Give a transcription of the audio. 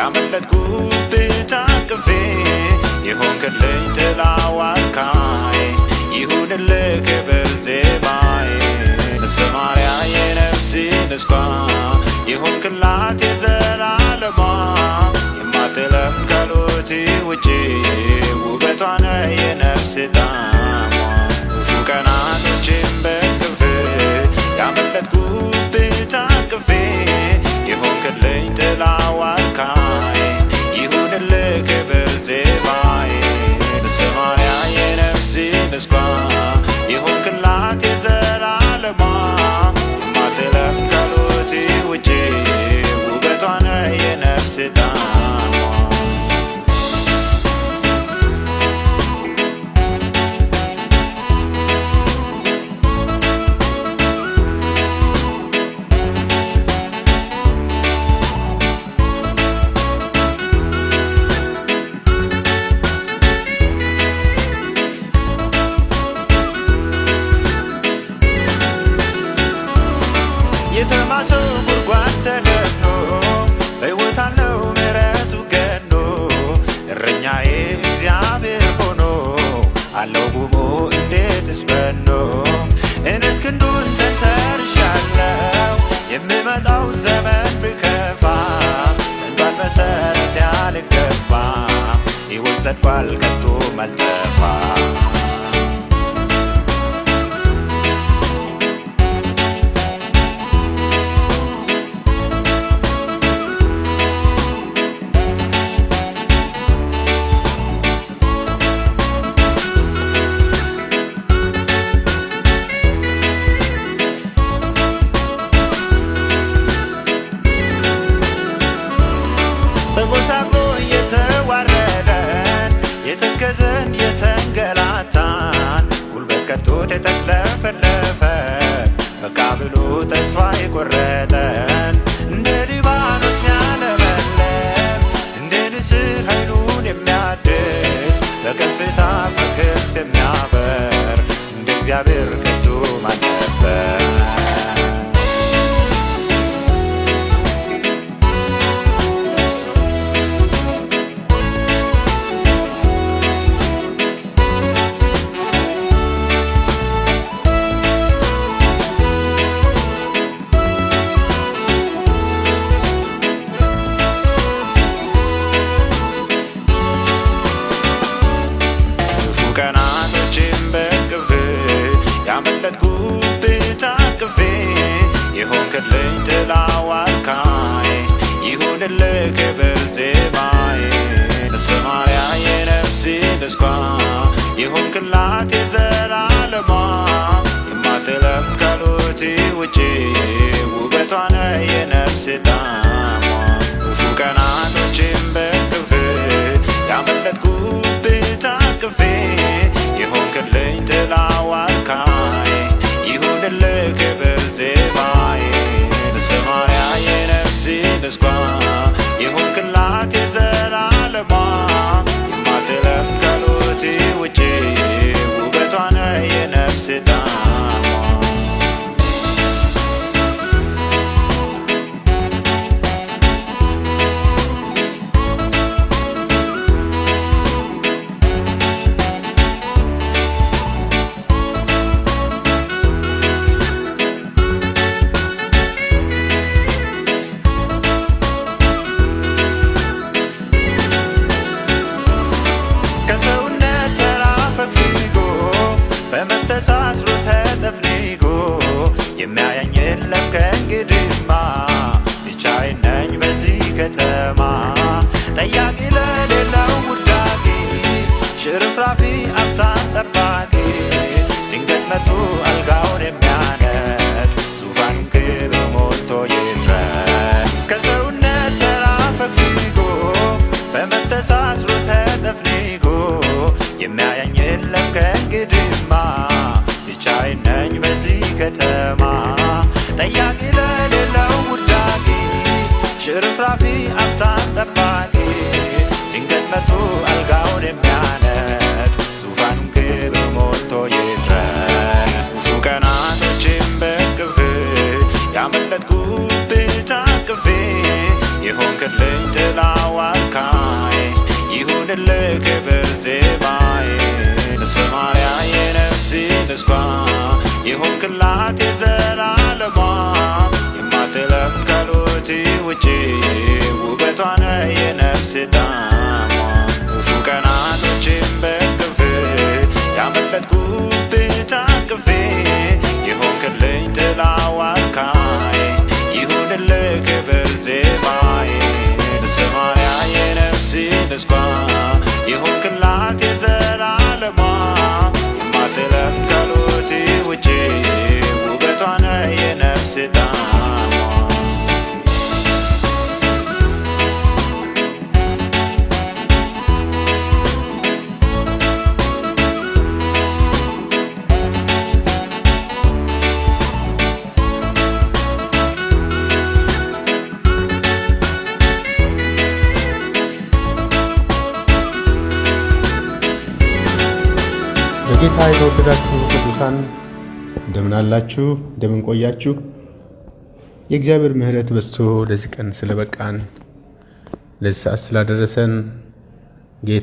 ያመለጥኩት ታቅፌ የሆንክልኝ ጥላ ዋርካዬ ይሁንልህ ክብር ዜማዬ መሰማሪያ የነፍሴ ምስጋና የሆንክላት የዘላለማ የማትለም ከሎቴ ውጪ ውበቷ ነህ የነፍሴ ጣዕሟ ክፉ ቀናቶቼን በቅፍ ያመለጥኩት ታቅፌ የሆንክልኝ ጥላ ዋርካዬ ይሁንልህ ክብር ዜማዬ መሰማሪያ የነፍሴ ምስጋና የሆንክላት የዘላለማ የማትለም ከሎቴ ውጪ ውበቷ ነህ የነፍሴ ጣዕሟ የተማሰው ጉድጓድ ተደፍኖ በሕይወት አለው ምሕረቱ ገኖ እረኛዬ እግዚአብሔር ሆኖ አለው ጉሞ እንዴትስ በኖ እኔስ ክንዱን ተንተርሻለሁ የምመጣው ዘመን ብከፋ እንኳን መሰረት ያልገባ ሕይወት ጸድቋል ከቶም አልጠፋ በጎሳቆ የተዋረደን የተከዘን የተንገላታን ጉልበት ከቶት የተክለፈለፈ በቃ ብሎ ተስፋ የቆረጠን እንደ ሊባኖስ ሚያለመልም እንደ ንስር ኃይሉን የሚያድስ በከፍታ በክንፍ የሚያበር እንደ እግዚአብሔር ከቶ ማን ነበር? ቀናቶቼን በቅፍ ያመለጥኩት ታቅፌ የሆንክልኝ ጥላ ዋርካዬ ይሁንልህ ክብር ዜማዬ መሰማሪያ የነፍሴ ምስጋና የሆንክላት የዘላለማ የማትለም ከሎቴ ውጪ ውበቷ ነህ የነፍሴ ጣዕሟ ክፉ ቀናቶቼን በቅፍ ያመለጥኩት ታቅፌ የሆንክልኝ ጥላ ዋርካዬ ይሁንልህ ክብር ዜማዬ መሰማሪያ የነፍሴ ምስጋና የሆንክላት የዘላለማ የማትለም ከሎቴ ውጪ ውበቷ ነህ የነፍሴ ጣዕሟ በመተሳስሮ ተጠፍንጎ የሚያየኝ የለም ከእንግዲህማ ብቻዬን ነኝ በዚህ ከተማ ጠያቂ ለሌለው ውዳቂ ሽርፍራፊ አፍታን ጠባቂ ድንገት መጥቶ አልጋውን የሚያነጥ ዙፋኑን ክብር ሞልቶ ይድረስ ከሰውነት ተራ ፈግፍጎ በመተሳስሮ ተጠፍንጎ የሚያየኝ የለም ከእንግዲህማ ብቻዬን ነኝ በዚህ ከተማ ጠያቂ ለሌለው ውዳቂ ሽርፍራፊ አፍታን ጠባቂ ድንገት መጥቶ አልጋውን የሚያነጥ ዙፋኑን ክብር ሞልቶ ይድረስ ክፉ ቀናቶቼን በቅፍ ያመለጥኩት ታቅፌ የሆንክልኝ ጥላ ይሁንልህ ክብር ዜማዬ ሰማርያ የነፍሴ ተስፋ የሆንክላት የዘላለሟ የማትለፍ ካሉት ውጪ ውበቷ ነህ የነፍሴ ጣዕሟ ክፉ ቀናቶችን በቅፍ ያመለጥኩብህ ታቅፌ የሆንክልኝ ጥላ ዋርካዬ ይሁንልህ ክብር ዜማዬ ሰማርያ የነፍሴ ተስፋ የሆንክላት የዘላለሟ የማትለፍ ካሉት ውጪ ውበቷ ነህ የነፍሴ ጣዕሟ በጌታ የተወደዳችሁ ቅዱሳን እንደምን አላችሁ? እንደምን ቆያችሁ? የእግዚአብሔር ምሕረት በዝቶ ለዚህ ቀን ስለበቃን ለዚህ ሰዓት ስላደረሰን ጌታ